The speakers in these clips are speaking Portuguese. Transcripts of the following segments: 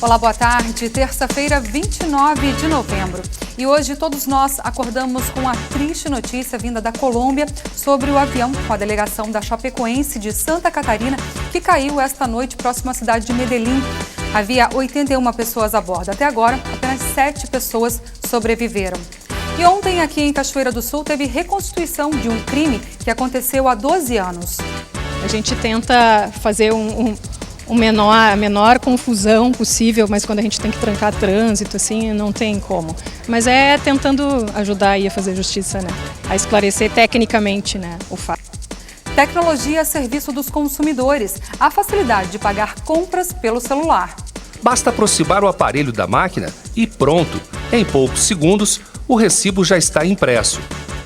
Olá, boa tarde. Terça-feira, 29 de novembro. E hoje todos nós acordamos com a triste notícia vinda da Colômbia sobre o avião com a delegação da Chapecoense de Santa Catarina que caiu esta noite próximo à cidade de Medellín. Havia 81 pessoas a bordo. Até agora, apenas 7 pessoas sobreviveram. E ontem, aqui em Cachoeira do Sul, teve reconstituição de um crime que aconteceu há 12 anos. A gente tenta fazer a menor confusão possível, mas quando a gente tem que trancar trânsito, assim, não tem como. Mas é tentando ajudar aí a fazer justiça, né? A esclarecer tecnicamente, né, o fato. Tecnologia a serviço dos consumidores. A facilidade de pagar compras pelo celular. Basta aproximar o aparelho da máquina e pronto, em poucos segundos, o recibo já está impresso.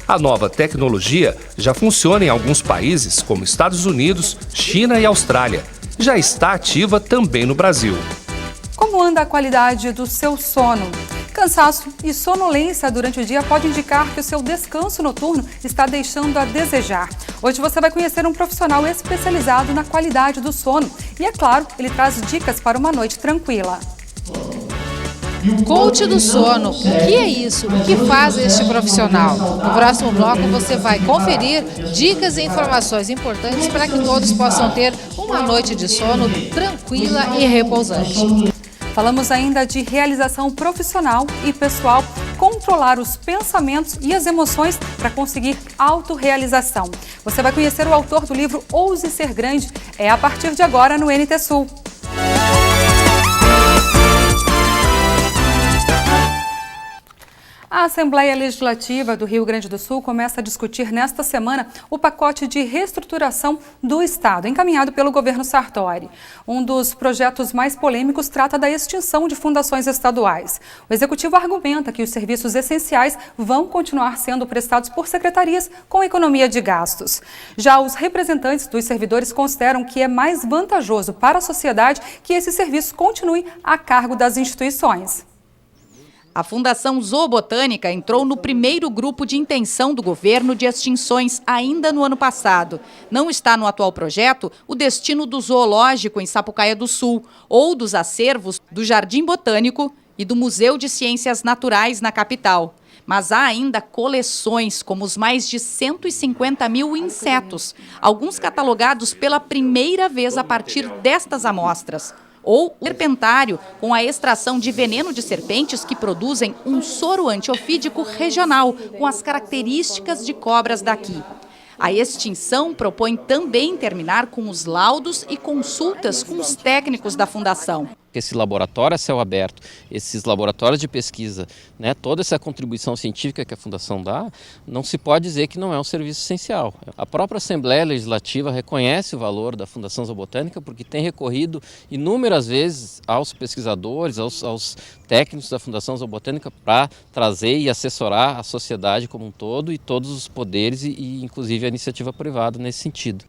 A nova tecnologia já funciona em alguns países, como Estados Unidos, China e Austrália. Já está ativa também no Brasil. Como anda a qualidade do seu sono? Cansaço e sonolência durante o dia pode indicar que o seu descanso noturno está deixando a desejar. Hoje você vai conhecer um profissional especializado na qualidade do sono. E é claro, ele traz dicas para uma noite tranquila. Coach do sono, o que é isso? O que faz este profissional? No próximo bloco você vai conferir dicas e informações importantes para que todos possam ter uma noite de sono tranquila e repousante. Falamos ainda de realização profissional e pessoal, controlar os pensamentos e as emoções para conseguir autorrealização. Você vai conhecer o autor do livro Ouse Ser Grande, a partir de agora no NT Sul. A Assembleia Legislativa do Rio Grande do Sul começa a discutir nesta semana o pacote de reestruturação do Estado, encaminhado pelo governo Sartori. Um dos projetos mais polêmicos trata da extinção de fundações estaduais. O Executivo argumenta que os serviços essenciais vão continuar sendo prestados por secretarias com economia de gastos. Já os representantes dos servidores consideram que é mais vantajoso para a sociedade que esses serviços continuem a cargo das instituições. A Fundação Zoobotânica entrou no primeiro grupo de intenção do governo de extinções ainda no ano passado. Não está no atual projeto o destino do zoológico em Sapucaia do Sul ou dos acervos do Jardim Botânico e do Museu de Ciências Naturais na capital. Mas há ainda coleções, como os mais de 150 mil insetos, alguns catalogados pela primeira vez a partir destas amostras. Ou o serpentário, com a extração de veneno de serpentes que produzem um soro antiofídico regional, com as características de cobras daqui. A extinção propõe também terminar com os laudos e consultas com os técnicos da Fundação. Esse laboratório a céu aberto, esses laboratórios de pesquisa, né, toda essa contribuição científica que a Fundação dá, não se pode dizer que não é um serviço essencial. A própria Assembleia Legislativa reconhece o valor da Fundação Zoobotânica porque tem recorrido inúmeras vezes aos pesquisadores, aos técnicos da Fundação Zoobotânica para trazer e assessorar a sociedade como um todo e todos os poderes e inclusive a iniciativa privada nesse sentido.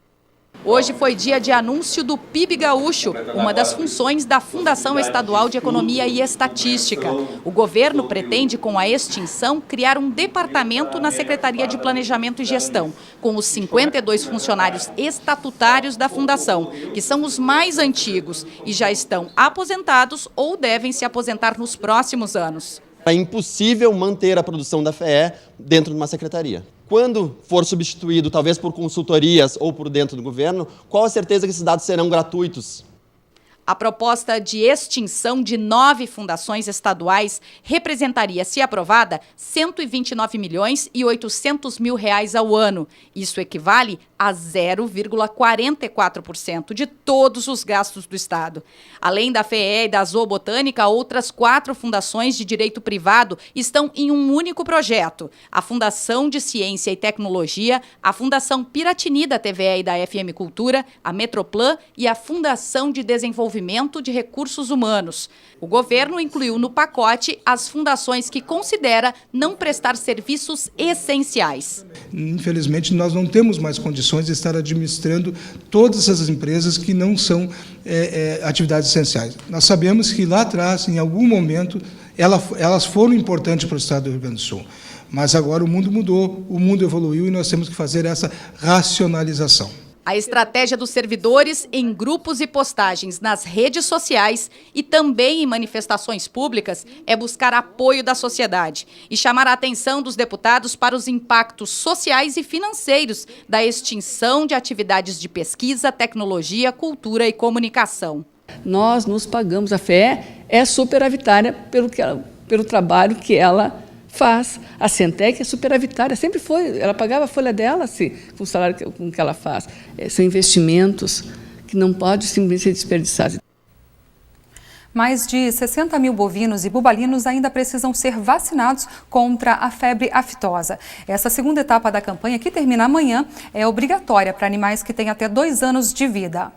Hoje foi dia de anúncio do PIB Gaúcho, uma das funções da Fundação Estadual de Economia e Estatística. O governo pretende, com a extinção, criar um departamento na Secretaria de Planejamento e Gestão, com os 52 funcionários estatutários da Fundação, que são os mais antigos e já estão aposentados ou devem se aposentar nos próximos anos. É impossível manter a produção da FEE dentro de uma secretaria. Quando for substituído, talvez por consultorias ou por dentro do governo, qual a certeza que esses dados serão gratuitos? A proposta de extinção de 9 fundações estaduais representaria, se aprovada, 129 milhões e 800 mil reais ao ano. Isso equivale a 0,44% de todos os gastos do Estado. Além da FEE e da Zoobotânica, outras 4 fundações de direito privado estão em um único projeto. A Fundação de Ciência e Tecnologia, a Fundação Piratini da TVE e da FM Cultura, a Metroplan e a Fundação de Desenvolvimento de Recursos Humanos. O governo incluiu no pacote as fundações que considera não prestar serviços essenciais. Infelizmente, nós não temos mais condições de estar administrando todas essas empresas que não são atividades essenciais. Nós sabemos que lá atrás, em algum momento, elas foram importantes para o Estado do Rio Grande do Sul. Mas agora o mundo mudou, o mundo evoluiu e nós temos que fazer essa racionalização. A estratégia dos servidores em grupos e postagens nas redes sociais e também em manifestações públicas é buscar apoio da sociedade e chamar a atenção dos deputados para os impactos sociais e financeiros da extinção de atividades de pesquisa, tecnologia, cultura e comunicação. Nós nos pagamos, a FEE é superavitária pelo trabalho que ela faz. A Centec é superavitária, sempre foi, ela pagava a folha dela com o salário com que ela faz. São investimentos que não podem simplesmente ser desperdiçados. Mais de 60 mil bovinos e bubalinos ainda precisam ser vacinados contra a febre aftosa. Essa segunda etapa da campanha, que termina amanhã, é obrigatória para animais que têm até 2 anos de vida.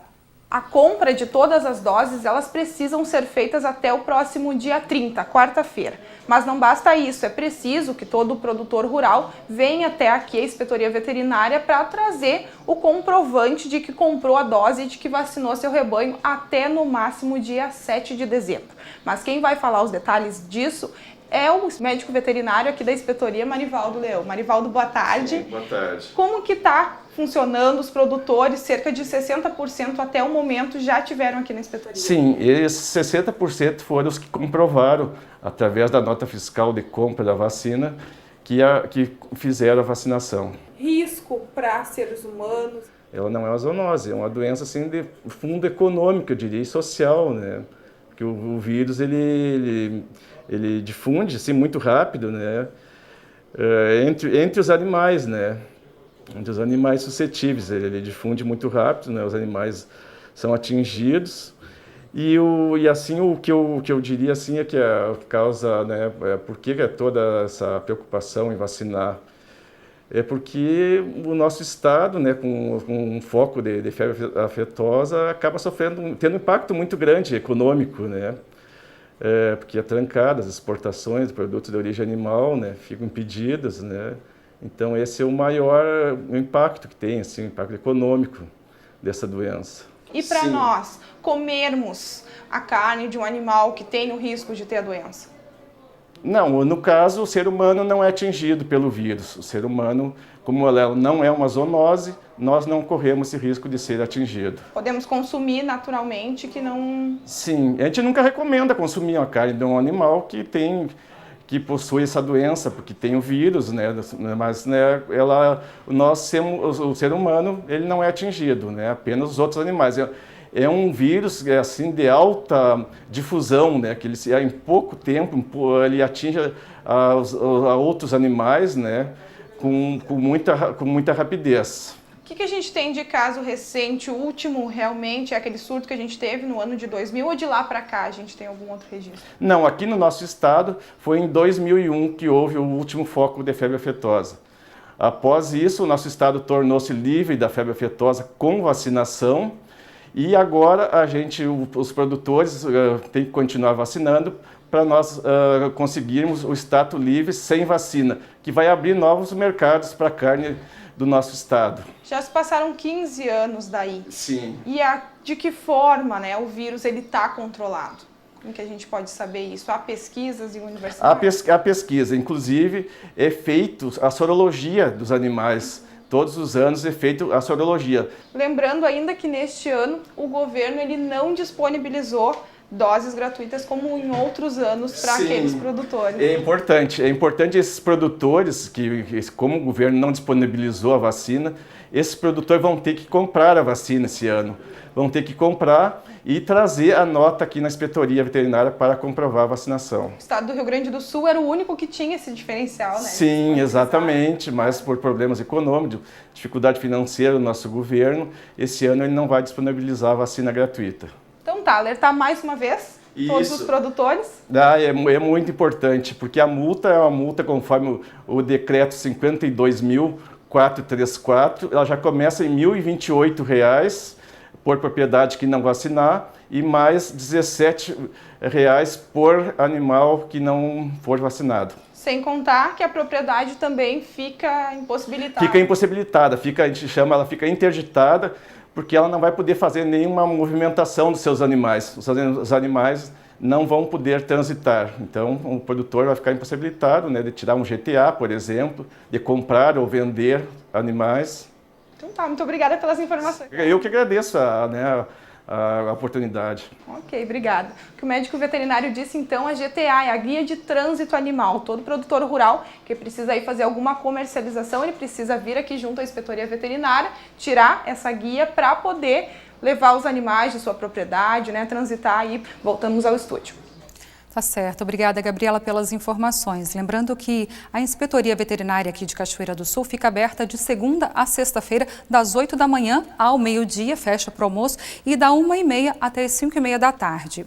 A compra de todas as doses, elas precisam ser feitas até o próximo dia 30, quarta-feira. Mas não basta isso, é preciso que todo produtor rural venha até aqui a Inspetoria Veterinária para trazer o comprovante de que comprou a dose e de que vacinou seu rebanho até no máximo dia 7 de dezembro. Mas quem vai falar os detalhes disso é o médico veterinário aqui da Inspetoria, Marivaldo Leão. Marivaldo, boa tarde. Sim, boa tarde. Como que está funcionando? Os produtores, cerca de 60% até o momento já tiveram aqui na Inspetoria. Sim, esses 60% foram os que comprovaram, através da nota fiscal de compra da vacina, que fizeram a vacinação. Risco para seres humanos? Ela não é uma zoonose, é uma doença assim, de fundo econômico, eu diria, e social, né? Porque o vírus ele difunde assim, muito rápido, né? Entre os animais, né? Entre os animais suscetíveis, ele difunde muito rápido, né? Os animais são atingidos e assim o que eu diria assim é que a causa, né? Por que é toda essa preocupação em vacinar? É porque o nosso estado, né, com um foco de febre aftosa, acaba tendo um impacto muito grande econômico, né? Porque é trancada as exportações de produtos de origem animal, né, ficam impedidas, né? Então esse é o maior impacto que tem, assim, o impacto econômico dessa doença. E para nós comermos a carne de um animal que tem o risco de ter a doença? Não, no caso o ser humano não é atingido pelo vírus. O ser humano, como ela não é uma zoonose, nós não corremos esse risco de ser atingido. Podemos consumir naturalmente que não... Sim, a gente nunca recomenda consumir a carne de um animal que possui essa doença, porque tem o vírus, né? Mas né, o ser humano ele não é atingido, né? Apenas os outros animais. É um vírus assim, de alta difusão, né? Que ele, em pouco tempo ele atinge a outros animais, né? Com muita rapidez. O que a gente tem de caso recente? O último realmente é aquele surto que a gente teve no ano de 2000 ou de lá para cá a gente tem algum outro registro? Não, aqui no nosso estado foi em 2001 que houve o último foco de febre aftosa. Após isso, o nosso estado tornou-se livre da febre aftosa com vacinação e agora os produtores têm que continuar vacinando para nós conseguirmos o status livre sem vacina, que vai abrir novos mercados para a carne do nosso estado. Já se passaram 15 anos daí. Sim. E de que forma, né, o vírus está controlado? Como que a gente pode saber isso? Há pesquisas em universidades? A pesquisa, inclusive, é feita a sorologia dos animais. Todos os anos é feita a sorologia. Lembrando ainda que neste ano o governo ele não disponibilizou doses gratuitas como em outros anos para aqueles produtores. É importante esses produtores, que como o governo não disponibilizou a vacina, esses produtores vão ter que comprar a vacina esse ano. Vão ter que comprar e trazer a nota aqui na Inspetoria Veterinária para comprovar a vacinação. O estado do Rio Grande do Sul era o único que tinha esse diferencial, né? Sim, exatamente, mas por problemas econômicos, dificuldade financeira do nosso governo, esse ano ele não vai disponibilizar a vacina gratuita. Então tá, alertar mais uma vez todos os produtores? É muito importante, porque a multa é uma multa conforme o decreto 52.434, ela já começa em R$ 1.028 por propriedade que não vacinar e mais R$ 17 por animal que não for vacinado. Sem contar que a propriedade também fica impossibilitada. Fica impossibilitada, a gente chama, ela fica interditada, porque ela não vai poder fazer nenhuma movimentação dos seus animais. Os animais não vão poder transitar. Então, o produtor vai ficar impossibilitado, né, de tirar um GTA, por exemplo, de comprar ou vender animais. Então tá, muito obrigada pelas informações. Eu que agradeço a oportunidade. Ok, obrigada. O que o médico veterinário disse então, a GTA é a Guia de Trânsito Animal. Todo produtor rural que precisa ir fazer alguma comercialização, ele precisa vir aqui junto à Inspetoria Veterinária, tirar essa guia para poder levar os animais de sua propriedade, né, transitar aí. Voltamos ao estúdio. Tá certo. Obrigada, Gabriela, pelas informações. Lembrando que a Inspetoria Veterinária aqui de Cachoeira do Sul fica aberta de segunda a sexta-feira, das 8 da manhã ao meio-dia, fecha para o almoço, e da 1h30 até as 5h30 da tarde.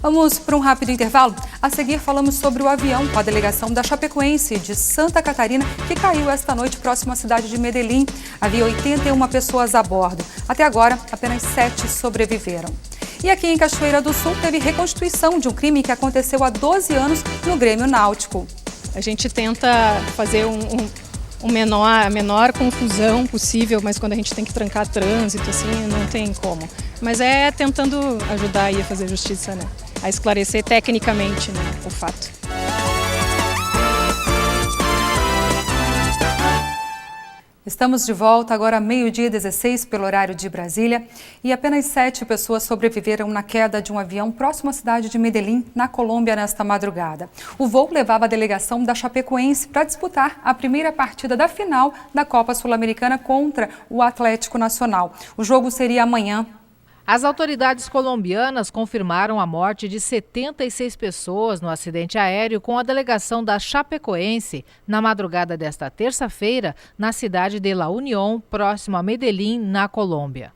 Vamos para um rápido intervalo. A seguir falamos sobre o avião com a delegação da Chapecoense de Santa Catarina que caiu esta noite próximo à cidade de Medellín. Havia 81 pessoas a bordo. Até agora, apenas 7 sobreviveram. E aqui em Cachoeira do Sul teve reconstituição de um crime que aconteceu há 12 anos no Grêmio Náutico. A gente tenta fazer a menor confusão possível, mas quando a gente tem que trancar trânsito, assim, não tem como. Mas é tentando ajudar aí a fazer justiça, né? A esclarecer tecnicamente, né, o fato. Estamos de volta agora, meio-dia 16, pelo horário de Brasília, e apenas 7 pessoas sobreviveram na queda de um avião próximo à cidade de Medellín, na Colômbia, nesta madrugada. O voo levava a delegação da Chapecoense para disputar a primeira partida da final da Copa Sul-Americana contra o Atlético Nacional. O jogo seria amanhã. As autoridades colombianas confirmaram a morte de 76 pessoas no acidente aéreo com a delegação da Chapecoense na madrugada desta terça-feira na cidade de La Unión, próximo a Medellín, na Colômbia.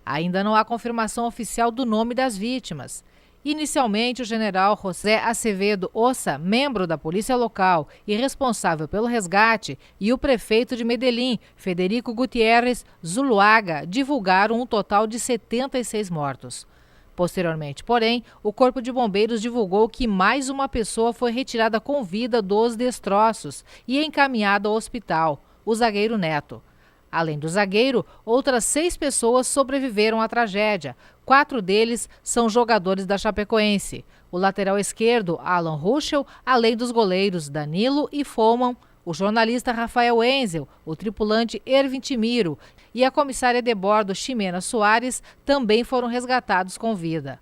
Ainda não há confirmação oficial do nome das vítimas. Inicialmente, o general José Acevedo Ossa, membro da polícia local e responsável pelo resgate, e o prefeito de Medellín, Federico Gutiérrez Zuluaga, divulgaram um total de 76 mortos. Posteriormente, porém, o Corpo de Bombeiros divulgou que mais uma pessoa foi retirada com vida dos destroços e encaminhada ao hospital, o zagueiro Neto. Além do zagueiro, outras 6 pessoas sobreviveram à tragédia. 4 deles são jogadores da Chapecoense. O lateral esquerdo, Alan Ruschel, além dos goleiros Danilo e Foman, o jornalista Rafael Enzel, o tripulante Ervin Timiro e a comissária de bordo Ximena Soares também foram resgatados com vida.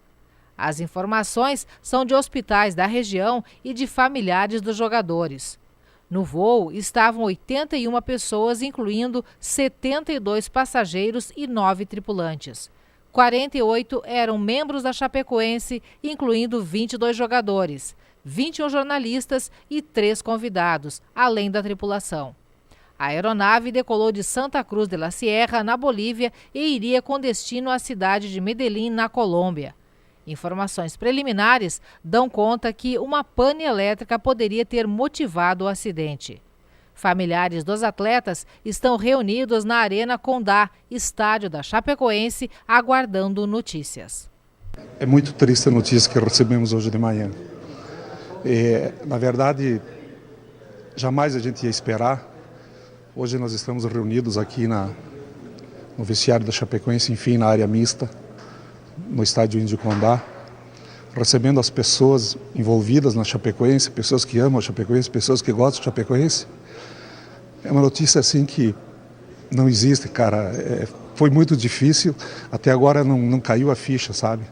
As informações são de hospitais da região e de familiares dos jogadores. No voo estavam 81 pessoas, incluindo 72 passageiros e 9 tripulantes. 48 eram membros da Chapecoense, incluindo 22 jogadores, 21 jornalistas e 3 convidados, além da tripulação. A aeronave decolou de Santa Cruz de la Sierra, na Bolívia, e iria com destino à cidade de Medellín, na Colômbia. Informações preliminares dão conta que uma pane elétrica poderia ter motivado o acidente. Familiares dos atletas estão reunidos na Arena Condá, estádio da Chapecoense, aguardando notícias. É muito triste a notícia que recebemos hoje de manhã. Na verdade, jamais a gente ia esperar. Hoje nós estamos reunidos aqui no vestiário da Chapecoense, enfim, na área mista, no estádio Índio Condá, recebendo as pessoas envolvidas na Chapecoense, pessoas que amam a Chapecoense, pessoas que gostam de Chapecoense. É uma notícia assim que não existe, cara. Foi muito difícil, até agora não caiu a ficha, sabe?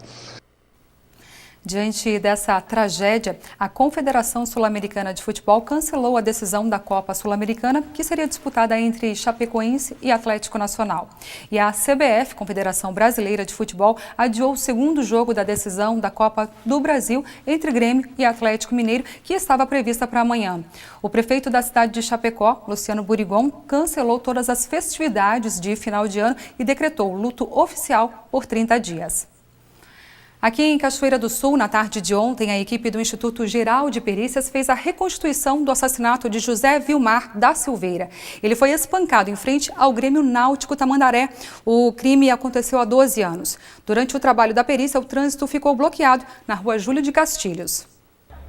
Diante dessa tragédia, a Confederação Sul-Americana de Futebol cancelou a decisão da Copa Sul-Americana, que seria disputada entre Chapecoense e Atlético Nacional. E a CBF, Confederação Brasileira de Futebol, adiou o segundo jogo da decisão da Copa do Brasil entre Grêmio e Atlético Mineiro, que estava prevista para amanhã. O prefeito da cidade de Chapecó, Luciano Burigon, cancelou todas as festividades de final de ano e decretou luto oficial por 30 dias. Aqui em Cachoeira do Sul, na tarde de ontem, a equipe do Instituto Geral de Perícias fez a reconstituição do assassinato de José Vilmar da Silveira. Ele foi espancado em frente ao Grêmio Náutico Tamandaré. O crime aconteceu há 12 anos. Durante o trabalho da perícia, o trânsito ficou bloqueado na rua Júlio de Castilhos.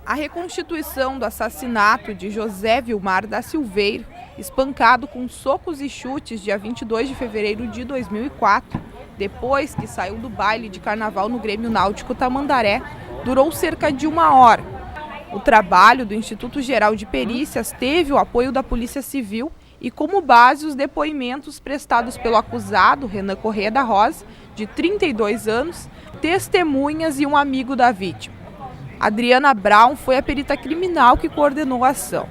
A reconstituição do assassinato de José Vilmar da Silveira, espancado com socos e chutes dia 22 de fevereiro de 2004, depois que saiu do baile de carnaval no Grêmio Náutico Tamandaré, durou cerca de 1 hora. O trabalho do Instituto Geral de Perícias teve o apoio da Polícia Civil e como base os depoimentos prestados pelo acusado, Renan Corrêa da Rosa, de 32 anos, testemunhas e um amigo da vítima. Adriana Brown foi a perita criminal que coordenou a ação.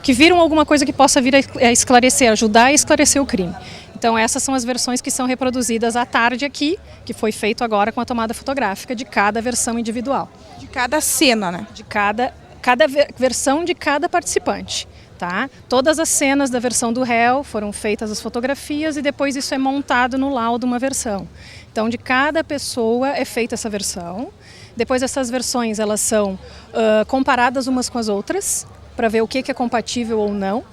Que viram alguma coisa que possa vir a esclarecer, ajudar a esclarecer o crime. Então essas são as versões que são reproduzidas à tarde aqui, que foi feito agora com a tomada fotográfica de cada versão individual. De cada cena, né? De cada versão de cada participante. Tá? Todas as cenas da versão do réu foram feitas as fotografias e depois isso é montado no laudo uma versão. Então de cada pessoa é feita essa versão. Depois essas versões elas são comparadas umas com as outras para ver o que é compatível ou não.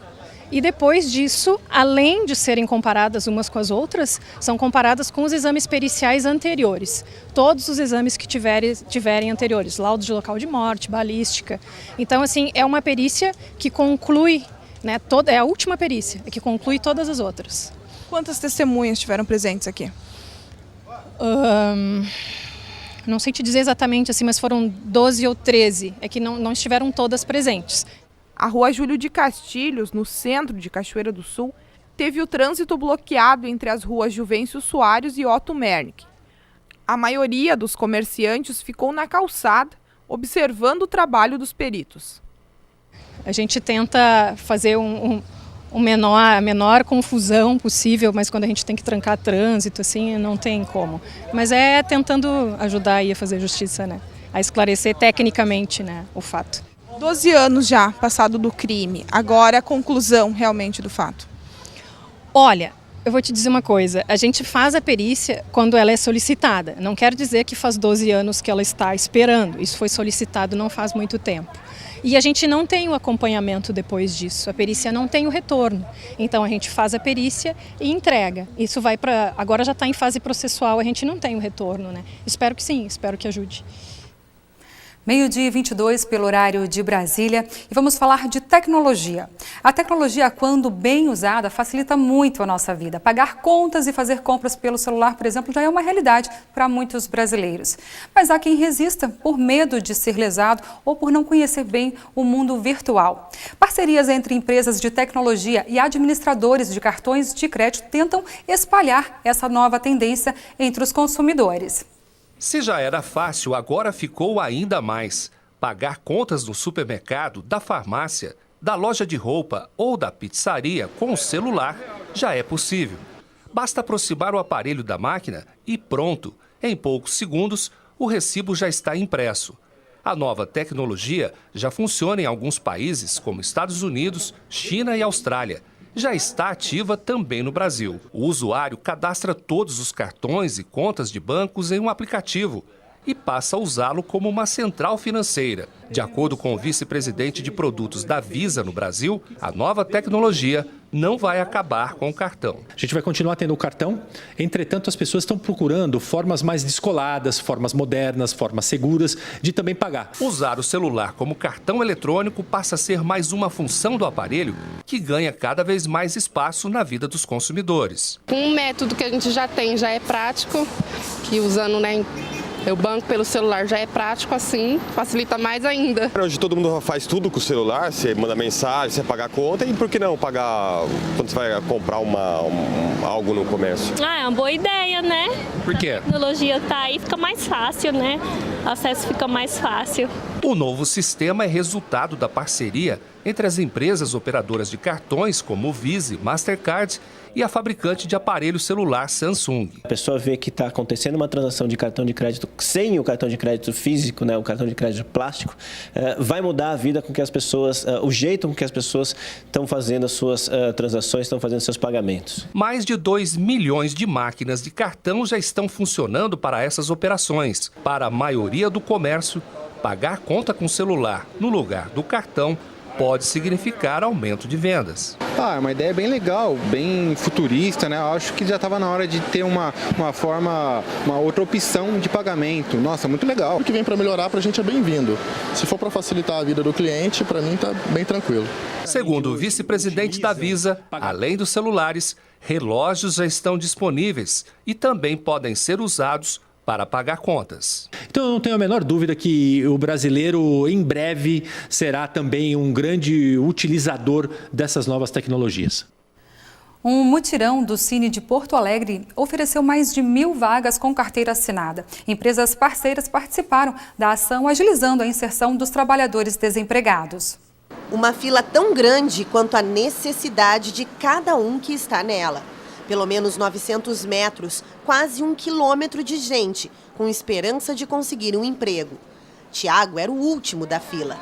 E depois disso, além de serem comparadas umas com as outras, são comparadas com os exames periciais anteriores. Todos os exames que tiverem anteriores, laudo de local de morte, balística. Então, assim, é uma perícia que conclui, né, é a última perícia, que conclui todas as outras. Quantas testemunhas estiveram presentes aqui? Não sei te dizer exatamente, assim, mas foram 12 ou 13, é que não estiveram todas presentes. A rua Júlio de Castilhos, no centro de Cachoeira do Sul, teve o trânsito bloqueado entre as ruas Juvencio Soares e Otto Mernick. A maioria dos comerciantes ficou na calçada, observando o trabalho dos peritos. A gente tenta fazer a menor confusão possível, mas quando a gente tem que trancar trânsito, assim, não tem como. Mas é tentando ajudar aí a fazer justiça, né? A esclarecer tecnicamente, né, o fato. 12 anos já passado do crime, agora a conclusão realmente do fato. Olha, eu vou te dizer uma coisa, a gente faz a perícia quando ela é solicitada, não quer dizer que faz 12 anos que ela está esperando, isso foi solicitado não faz muito tempo. E a gente não tem o acompanhamento depois disso, a perícia não tem o retorno, então a gente faz a perícia e entrega. Isso vai para, agora já está em fase processual, a gente não tem o retorno, né? Espero que sim, espero que ajude. 12h22 pelo horário de Brasília e vamos falar de tecnologia. A tecnologia, quando bem usada, facilita muito a nossa vida. Pagar contas e fazer compras pelo celular, por exemplo, já é uma realidade para muitos brasileiros. Mas há quem resista por medo de ser lesado ou por não conhecer bem o mundo virtual. Parcerias entre empresas de tecnologia e administradores de cartões de crédito tentam espalhar essa nova tendência entre os consumidores. Se já era fácil, agora ficou ainda mais. Pagar contas no supermercado, da farmácia, da loja de roupa ou da pizzaria com o celular já é possível. Basta aproximar o aparelho da máquina e pronto, em poucos segundos, o recibo já está impresso. A nova tecnologia já funciona em alguns países como Estados Unidos, China e Austrália. Já está ativa também no Brasil. O usuário cadastra todos os cartões e contas de bancos em um aplicativo e passa a usá-lo como uma central financeira. De acordo com o vice-presidente de produtos da Visa no Brasil, a nova tecnologia não vai acabar com o cartão. A gente vai continuar tendo o cartão, entretanto as pessoas estão procurando formas mais descoladas, formas modernas, formas seguras de também pagar. Usar o celular como cartão eletrônico passa a ser mais uma função do aparelho que ganha cada vez mais espaço na vida dos consumidores. Um método que a gente já tem já é prático, que usando, né, o banco pelo celular já é prático, assim, facilita mais ainda. Hoje todo mundo faz tudo com o celular, você manda mensagem, você paga a conta, e por que não pagar quando você vai comprar algo no comércio? É uma boa ideia, né? Por quê? A tecnologia tá aí, fica mais fácil, né? O acesso fica mais fácil. O novo sistema é resultado da parceria entre as empresas operadoras de cartões como o Visa, Mastercard e a fabricante de aparelho celular Samsung. A pessoa vê que está acontecendo uma transação de cartão de crédito sem o cartão de crédito físico, né, o cartão de crédito plástico, vai mudar a vida com que as pessoas, o jeito com que as pessoas estão fazendo as suas transações, estão fazendo seus pagamentos. Mais de 2 milhões de máquinas de cartão já estão funcionando para essas operações. Para a maioria do comércio, pagar conta com celular no lugar do cartão pode significar aumento de vendas. É uma ideia bem legal, bem futurista, né? Eu acho que já estava na hora de ter uma outra opção de pagamento. Nossa, muito legal. O que vem para melhorar para a gente é bem-vindo. Se for para facilitar a vida do cliente, para mim está bem tranquilo. Segundo o vice-presidente da Visa, além dos celulares, relógios já estão disponíveis e também podem ser usados para pagar contas. Então eu não tenho a menor dúvida que o brasileiro em breve será também um grande utilizador dessas novas tecnologias. Um mutirão do Cine de Porto Alegre ofereceu mais de 1.000 vagas com carteira assinada. Empresas parceiras participaram da ação, agilizando a inserção dos trabalhadores desempregados. Uma fila tão grande quanto a necessidade de cada um que está nela. Pelo menos 900 metros, quase 1 quilômetro de gente, com esperança de conseguir um emprego. Tiago era o último da fila.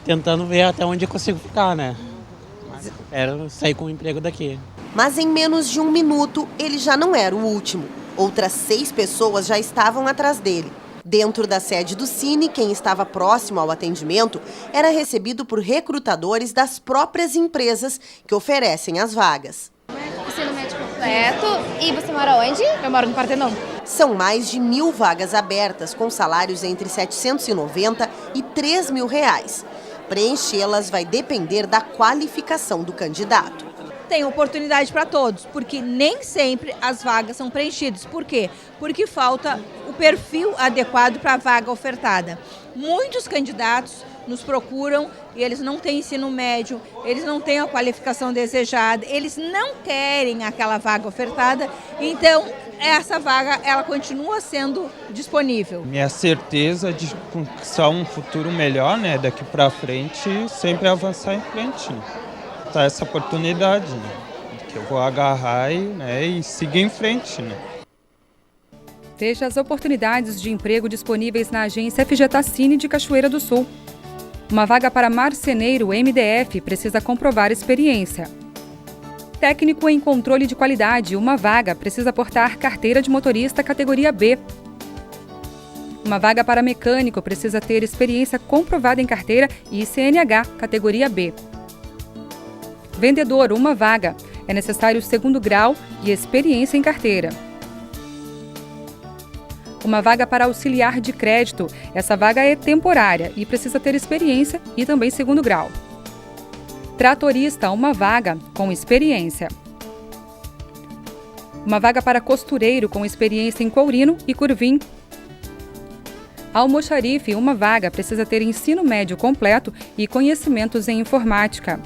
Tentando ver até onde eu consigo ficar, né? Quero sair com o emprego daqui. Mas em menos de 1 minuto, ele já não era o último. Outras 6 pessoas já estavam atrás dele. Dentro da sede do Cine, quem estava próximo ao atendimento era recebido por recrutadores das próprias empresas que oferecem as vagas. Ensino médio completo. E você mora onde? Eu moro no Partenon. São mais de 1.000 vagas abertas, com salários entre R$ 790 e R$ 3.000. Preenchê-las vai depender da qualificação do candidato. Tem oportunidade para todos, porque nem sempre as vagas são preenchidas. Por quê? Porque falta o perfil adequado para a vaga ofertada. Muitos candidatos nos procuram e eles não têm ensino médio, eles não têm a qualificação desejada, eles não querem aquela vaga ofertada, então essa vaga ela continua sendo disponível. Minha certeza de conquistar um futuro melhor, né, daqui para frente, sempre avançar em frente. Tá essa oportunidade, né, que eu vou agarrar e seguir em frente, né. Veja as oportunidades de emprego disponíveis na agência FGTA Cine de Cachoeira do Sul. Uma vaga para marceneiro MDF precisa comprovar experiência. Técnico em controle de qualidade, uma vaga precisa portar carteira de motorista categoria B. Uma vaga para mecânico precisa ter experiência comprovada em carteira e CNH categoria B. Vendedor, uma vaga. É necessário 2º grau e experiência em carteira. Uma vaga para auxiliar de crédito. Essa vaga é temporária e precisa ter experiência e também 2º grau. Tratorista, uma vaga com experiência. Uma vaga para costureiro com experiência em courino e curvim. Almoxarife, uma vaga, precisa ter ensino médio completo e conhecimentos em informática.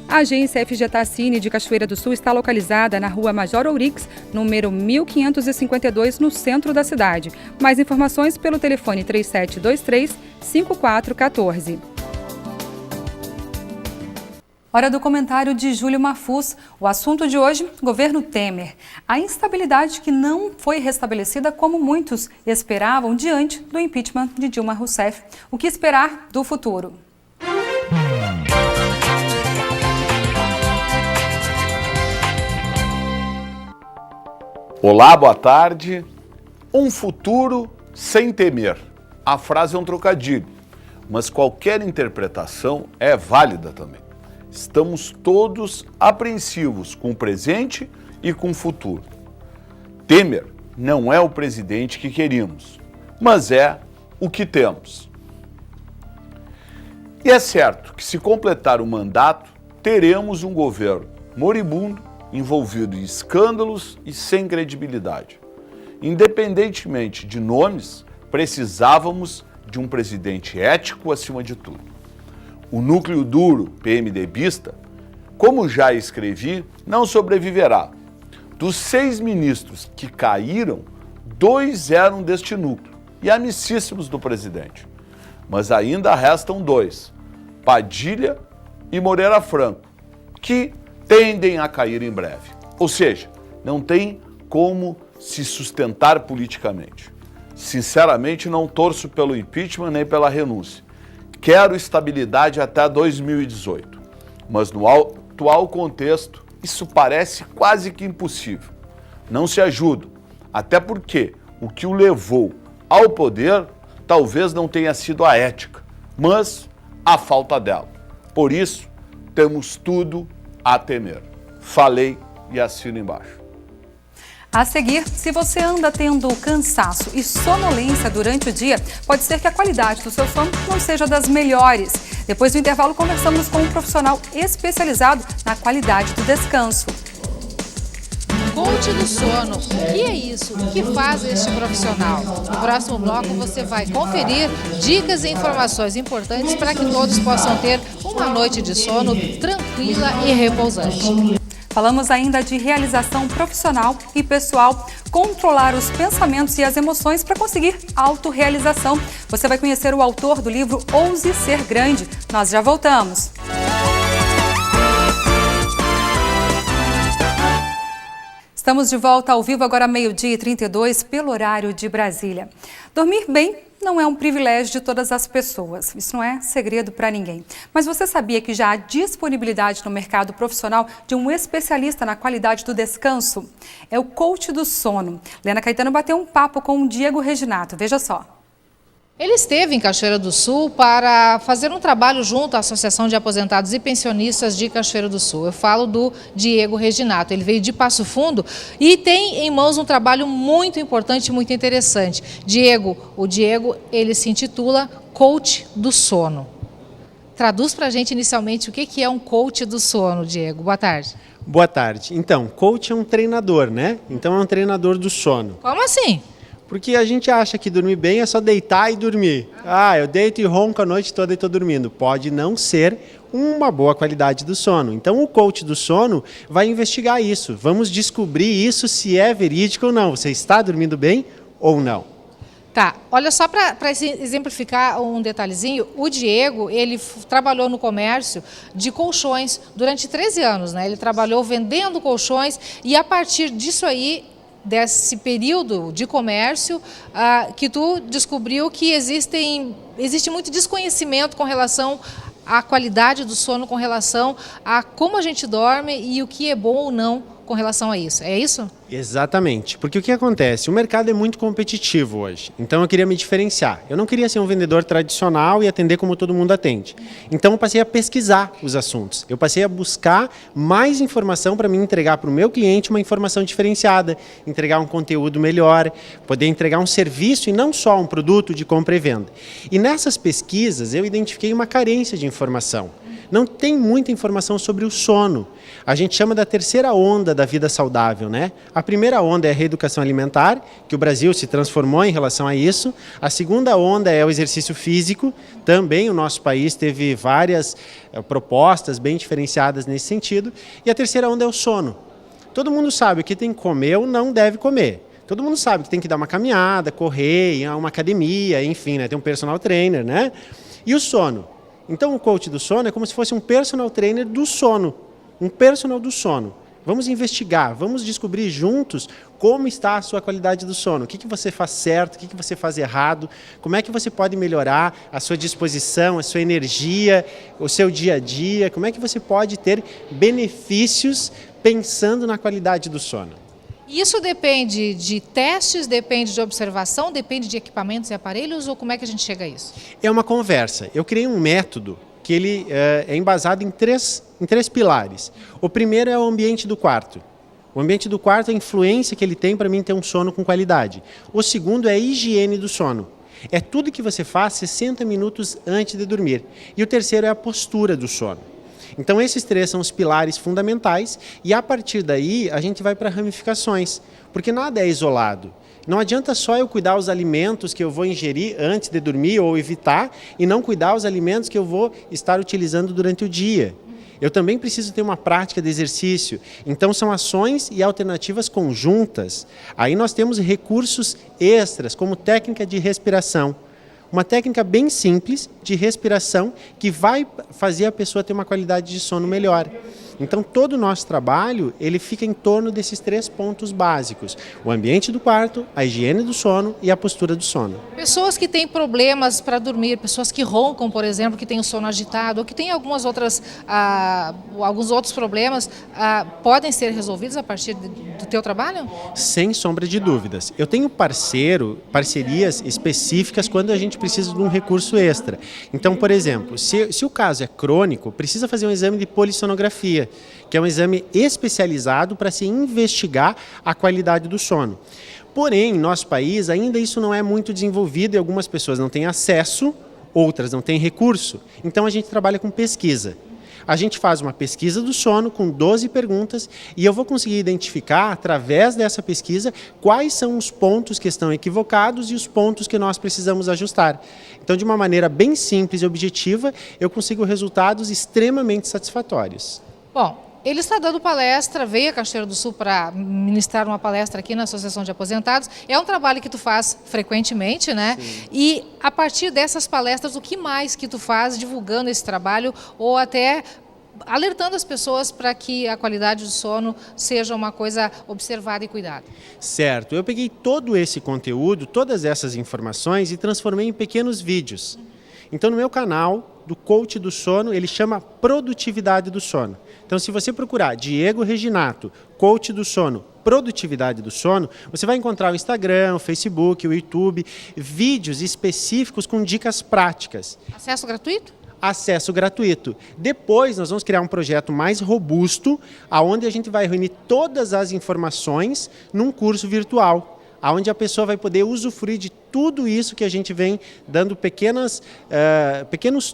A agência FGTA Cine de Cachoeira do Sul está localizada na rua Major Ourix, número 1552, no centro da cidade. Mais informações pelo telefone 3723-5414. Hora do comentário de Júlio Mafuz. O assunto de hoje, governo Temer. A instabilidade que não foi restabelecida como muitos esperavam diante do impeachment de Dilma Rousseff. O que esperar do futuro? Olá, boa tarde. Um futuro sem temer. A frase é um trocadilho, mas qualquer interpretação é válida também. Estamos todos apreensivos com o presente e com o futuro. Temer não é o presidente que queríamos, mas é o que temos. E é certo que, se completar o mandato, teremos um governo moribundo, envolvido em escândalos e sem credibilidade. Independentemente de nomes, precisávamos de um presidente ético acima de tudo. O núcleo duro PMDBista, como já escrevi, não sobreviverá. Dos 6 ministros que caíram, 2 eram deste núcleo e amicíssimos do presidente. Mas ainda restam 2, Padilha e Moreira Franco, que tendem a cair em breve. Ou seja, não tem como se sustentar politicamente. Sinceramente, não torço pelo impeachment nem pela renúncia. Quero estabilidade até 2018. Mas no atual contexto, isso parece quase que impossível. Não se ajudam, até porque o que o levou ao poder talvez não tenha sido a ética, mas a falta dela. Por isso, temos tudo a temer. Falei e assino embaixo. A seguir, se você anda tendo cansaço e sonolência durante o dia, pode ser que a qualidade do seu sono não seja das melhores. Depois do intervalo, conversamos com um profissional especializado na qualidade do descanso. Coach do sono, o que é isso? O que faz este profissional? No próximo bloco você vai conferir dicas e informações importantes para que todos possam ter uma noite de sono tranquila e repousante. Falamos ainda de realização profissional e pessoal, controlar os pensamentos e as emoções para conseguir autorrealização. Você vai conhecer o autor do livro Ouse Ser Grande. Nós já voltamos. Estamos de volta ao vivo agora 12h32 pelo horário de Brasília. Dormir bem não é um privilégio de todas as pessoas. Isso não é segredo para ninguém. Mas você sabia que já há disponibilidade no mercado profissional de um especialista na qualidade do descanso? É o coach do sono. Lena Caetano bateu um papo com o Diego Reginato. Veja só. Ele esteve em Cachoeira do Sul para fazer um trabalho junto à Associação de Aposentados e Pensionistas de Cachoeira do Sul. Eu falo do Diego Reginato. Ele veio de Passo Fundo e tem em mãos um trabalho muito importante e muito interessante. O Diego, ele se intitula Coach do Sono. Traduz para a gente inicialmente o que é um coach do sono, Diego. Boa tarde. Boa tarde. Então, coach é um treinador, né? Então é um treinador do sono. Como assim? Porque a gente acha que dormir bem é só deitar e dormir. Eu deito e ronco a noite toda e estou dormindo. Pode não ser uma boa qualidade do sono. Então o coach do sono vai investigar isso. Vamos descobrir isso, se é verídico ou não. Você está dormindo bem ou não? Tá, olha só para exemplificar um detalhezinho, o Diego, ele trabalhou no comércio de colchões durante 13 anos, né? Ele trabalhou vendendo colchões e a partir disso aí, desse período de comércio, que tu descobriu que existe muito desconhecimento com relação à qualidade do sono, com relação a como a gente dorme e o que é bom ou não com relação a isso. É isso? Exatamente, porque o que acontece? O mercado é muito competitivo hoje, então eu queria me diferenciar. Eu não queria ser um vendedor tradicional e atender como todo mundo atende. Então eu passei a pesquisar os assuntos, eu passei a buscar mais informação para me entregar para o meu cliente uma informação diferenciada, entregar um conteúdo melhor, poder entregar um serviço e não só um produto de compra e venda. E nessas pesquisas eu identifiquei uma carência de informação. Não tem muita informação sobre o sono. A gente chama da terceira onda da vida saudável, né? A primeira onda é a reeducação alimentar, que o Brasil se transformou em relação a isso. A segunda onda é o exercício físico. Também o nosso país teve várias propostas bem diferenciadas nesse sentido. E a terceira onda é o sono. Todo mundo sabe o que tem que comer ou não deve comer. Todo mundo sabe que tem que dar uma caminhada, correr, ir a uma academia, enfim, né? Tem um personal trainer, né? E o sono? Então o coach do sono é como se fosse um personal trainer do sono, um personal do sono. Vamos investigar, vamos descobrir juntos como está a sua qualidade do sono, o que você faz certo, o que você faz errado, como é que você pode melhorar a sua disposição, a sua energia, o seu dia a dia, como é que você pode ter benefícios pensando na qualidade do sono. Isso depende de testes, depende de observação, depende de equipamentos e aparelhos, ou como é que a gente chega a isso? É uma conversa. Eu criei um método que ele é embasado em três pilares. O primeiro é o ambiente do quarto. O ambiente do quarto é a influência que ele tem para mim ter um sono com qualidade. O segundo é a higiene do sono. É tudo que você faz 60 minutos antes de dormir. E o terceiro é a postura do sono. Então esses três são os pilares fundamentais e a partir daí a gente vai para ramificações, porque nada é isolado. Não adianta só eu cuidar os alimentos que eu vou ingerir antes de dormir ou evitar e não cuidar os alimentos que eu vou estar utilizando durante o dia. Eu também preciso ter uma prática de exercício. Então são ações e alternativas conjuntas. Aí nós temos recursos extras, como técnica de respiração. Uma técnica bem simples de respiração que vai fazer a pessoa ter uma qualidade de sono melhor. Então, todo o nosso trabalho, ele fica em torno desses 3 pontos básicos. O ambiente do quarto, a higiene do sono e a postura do sono. Pessoas que têm problemas para dormir, pessoas que roncam, por exemplo, que têm o sono agitado, ou que têm alguns outros problemas, podem ser resolvidos a partir do teu trabalho? Sem sombra de dúvidas. Eu tenho parcerias específicas quando a gente precisa de um recurso extra. Então, por exemplo, se o caso é crônico, precisa fazer um exame de polissonografia, que é um exame especializado para se investigar a qualidade do sono. Porém, em nosso país, ainda isso não é muito desenvolvido e algumas pessoas não têm acesso, outras não têm recurso. Então, a gente trabalha com pesquisa. A gente faz uma pesquisa do sono com 12 perguntas e eu vou conseguir identificar, através dessa pesquisa, quais são os pontos que estão equivocados e os pontos que nós precisamos ajustar. Então, de uma maneira bem simples e objetiva, eu consigo resultados extremamente satisfatórios. Bom, ele está dando palestra, veio a Cachoeira do Sul para ministrar uma palestra aqui na Associação de Aposentados. É um trabalho que tu faz frequentemente, né? Sim. E a partir dessas palestras, o que mais que tu faz divulgando esse trabalho ou até alertando as pessoas para que a qualidade do sono seja uma coisa observada e cuidada? Certo. Eu peguei todo esse conteúdo, todas essas informações e transformei em pequenos vídeos. Então, no meu canal do Coach do Sono, ele chama Produtividade do Sono. Então, se você procurar Diego Reginato, Coach do Sono, Produtividade do Sono, você vai encontrar o Instagram, o Facebook, o YouTube, vídeos específicos com dicas práticas. Acesso gratuito? Acesso gratuito. Depois, nós vamos criar um projeto mais robusto, onde a gente vai reunir todas as informações num curso virtual, onde a pessoa vai poder usufruir de tudo isso que a gente vem dando pequenos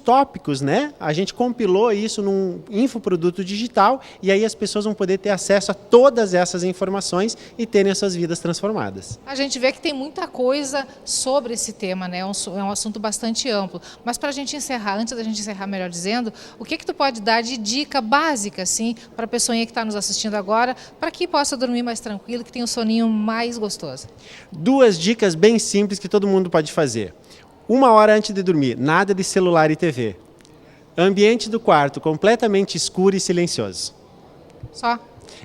tópicos, né? A gente compilou isso num infoproduto digital e aí as pessoas vão poder ter acesso a todas essas informações e terem as suas vidas transformadas. A gente vê que tem muita coisa sobre esse tema, né? É um assunto bastante amplo. Mas para a gente encerrar, antes da gente encerrar, melhor dizendo, o que tu pode dar de dica básica, assim, para a pessoa que está nos assistindo agora, para que possa dormir mais tranquilo, que tenha um soninho mais gostoso? 2 dicas bem simples que todo mundo pode fazer. 1 hora antes de dormir, nada de celular e TV. Ambiente do quarto completamente escuro e silencioso. Só?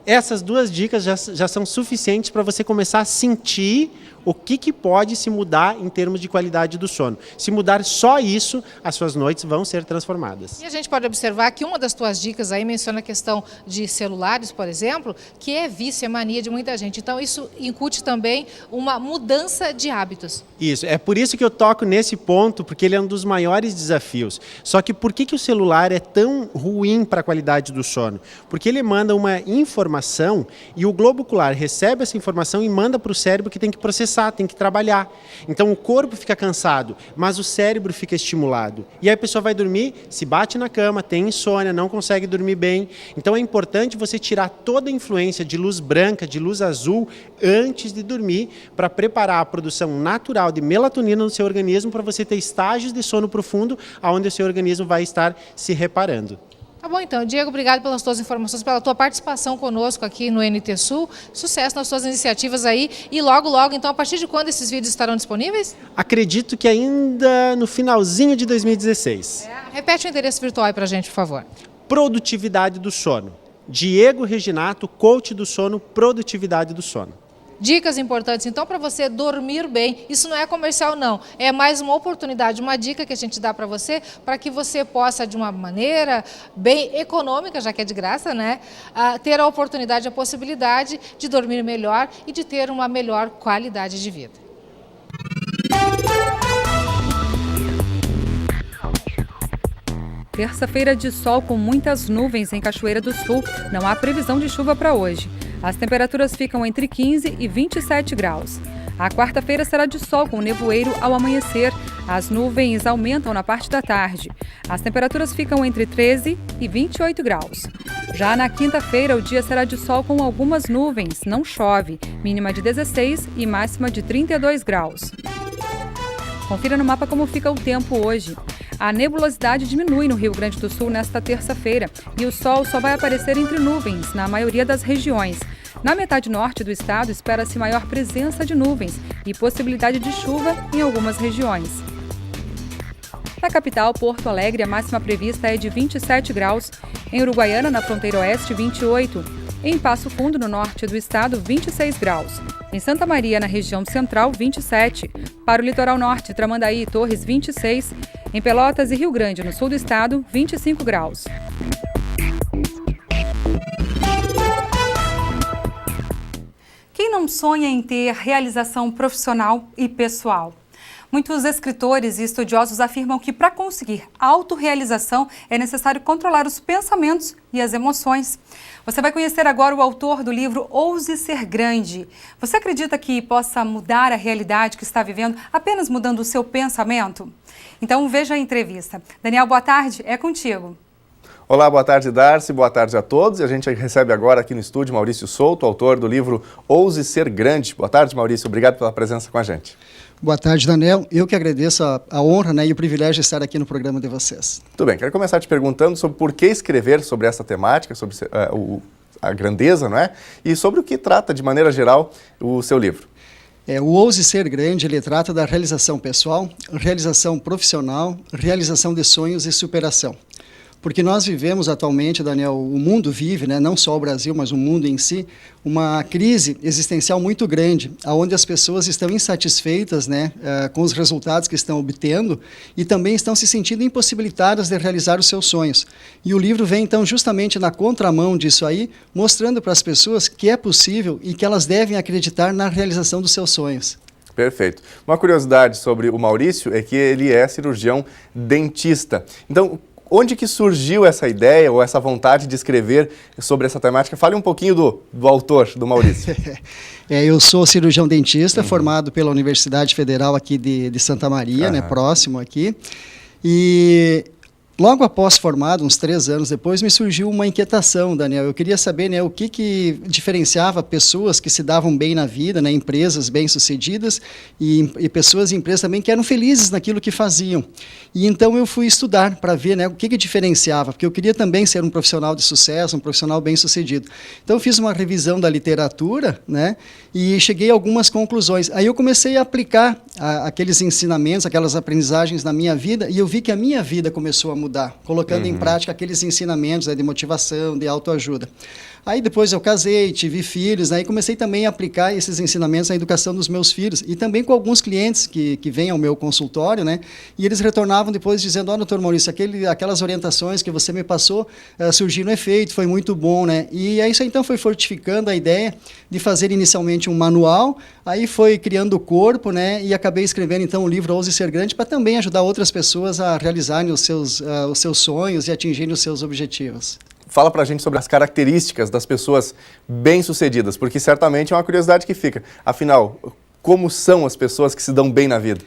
Essas 2 dicas já são suficientes para você começar a sentir o que pode se mudar em termos de qualidade do sono. Se mudar só isso, as suas noites vão ser transformadas. E a gente pode observar que uma das tuas dicas aí menciona a questão de celulares, por exemplo, que é vício, é mania de muita gente. Então isso incute também uma mudança de hábitos. Isso, é por isso que eu toco nesse ponto, porque ele é um dos maiores desafios. Só que por que o celular é tão ruim para a qualidade do sono? Porque ele manda uma informação e o globo ocular recebe essa informação e manda para o cérebro que tem que processar, tem que trabalhar. Então o corpo fica cansado, mas o cérebro fica estimulado. E aí a pessoa vai dormir, se bate na cama, tem insônia, não consegue dormir bem. Então é importante você tirar toda a influência de luz branca, de luz azul, antes de dormir, para preparar a produção natural de melatonina no seu organismo, para você ter estágios de sono profundo, onde o seu organismo vai estar se reparando. Tá bom, então. Diego, obrigado pelas tuas informações, pela tua participação conosco aqui no NT Sul. Sucesso nas tuas iniciativas aí. E logo, então, a partir de quando esses vídeos estarão disponíveis? Acredito que ainda no finalzinho de 2016. Repete o endereço virtual aí pra gente, por favor. Produtividade do Sono. Diego Reginato, Coach do Sono, Produtividade do Sono. Dicas importantes, então, para você dormir bem. Isso não é comercial, não. É mais uma oportunidade, uma dica que a gente dá para você possa, de uma maneira bem econômica, já que é de graça, né? Ter a oportunidade, a possibilidade de dormir melhor e de ter uma melhor qualidade de vida. Terça-feira de sol com muitas nuvens em Cachoeira do Sul. Não há previsão de chuva para hoje. As temperaturas ficam entre 15 e 27 graus. A quarta-feira será de sol com nevoeiro ao amanhecer. As nuvens aumentam na parte da tarde. As temperaturas ficam entre 13 e 28 graus. Já na quinta-feira, o dia será de sol com algumas nuvens. Não chove. Mínima de 16 e máxima de 32 graus. Confira no mapa como fica o tempo hoje. A nebulosidade diminui no Rio Grande do Sul nesta terça-feira e o sol só vai aparecer entre nuvens na maioria das regiões. Na metade norte do estado, espera-se maior presença de nuvens e possibilidade de chuva em algumas regiões. Na capital, Porto Alegre, a máxima prevista é de 27 graus. Em Uruguaiana, na fronteira oeste, 28. Em Passo Fundo, no norte do estado, 26 graus. Em Santa Maria, na região central, 27. Para o litoral norte, Tramandaí e Torres, 26. Em Pelotas e Rio Grande, no sul do estado, 25 graus. Quem não sonha em ter realização profissional e pessoal? Muitos escritores e estudiosos afirmam que para conseguir autorrealização é necessário controlar os pensamentos e as emoções. Você vai conhecer agora o autor do livro Ouse Ser Grande. Você acredita que possa mudar a realidade que está vivendo apenas mudando o seu pensamento? Então veja a entrevista. Daniel, boa tarde, é contigo. Olá, boa tarde, Darcy, boa tarde a todos. E a gente recebe agora aqui no estúdio Maurício Souto, autor do livro Ouse Ser Grande. Boa tarde, Maurício, obrigado pela presença com a gente. Boa tarde, Daniel. Eu que agradeço a honra, né, e o privilégio de estar aqui no programa de vocês. Tudo bem, quero começar te perguntando sobre por que escrever sobre essa temática, sobre a grandeza, não é? E sobre o que trata, de maneira geral, o seu livro. O Ouse Ser Grande, ele trata da realização pessoal, realização profissional, realização de sonhos e superação. Porque nós vivemos atualmente, Daniel, o mundo vive, né, não só o Brasil, mas o mundo em si, uma crise existencial muito grande, onde as pessoas estão insatisfeitas, né, com os resultados que estão obtendo e também estão se sentindo impossibilitadas de realizar os seus sonhos. E o livro vem, então, justamente na contramão disso aí, mostrando para as pessoas que é possível e que elas devem acreditar na realização dos seus sonhos. Perfeito. Uma curiosidade sobre o Maurício é que ele é cirurgião dentista. Então, onde que surgiu essa ideia ou essa vontade de escrever sobre essa temática? Fale um pouquinho do autor, do Maurício. Eu sou cirurgião dentista, formado pela Universidade Federal aqui de Santa Maria, né, próximo aqui. E logo após formado, uns 3 anos depois, me surgiu uma inquietação, Daniel. Eu queria saber, né, o que diferenciava pessoas que se davam bem na vida, né, empresas bem-sucedidas e pessoas e empresas também que eram felizes naquilo que faziam. E então eu fui estudar para ver, né, o que diferenciava, porque eu queria também ser um profissional de sucesso, um profissional bem-sucedido. Então eu fiz uma revisão da literatura, né, e cheguei a algumas conclusões. Aí eu comecei a aplicar aqueles ensinamentos, aquelas aprendizagens na minha vida, e eu vi que a minha vida começou a mudar, colocando em prática aqueles ensinamentos, né, de motivação, de autoajuda. Aí depois eu casei, tive filhos, aí comecei também a aplicar esses ensinamentos na educação dos meus filhos e também com alguns clientes que vêm ao meu consultório, né? E eles retornavam depois dizendo: doutor Maurício, aquelas orientações que você me passou surgiram efeito, foi muito bom, né? E aí isso então foi fortificando a ideia de fazer inicialmente um manual, aí foi criando o corpo, né? E acabei escrevendo então o livro Ouse Ser Grande para também ajudar outras pessoas a realizarem os seus sonhos e atingirem os seus objetivos. Fala pra gente sobre as características das pessoas bem-sucedidas, porque certamente é uma curiosidade que fica. Afinal, como são as pessoas que se dão bem na vida?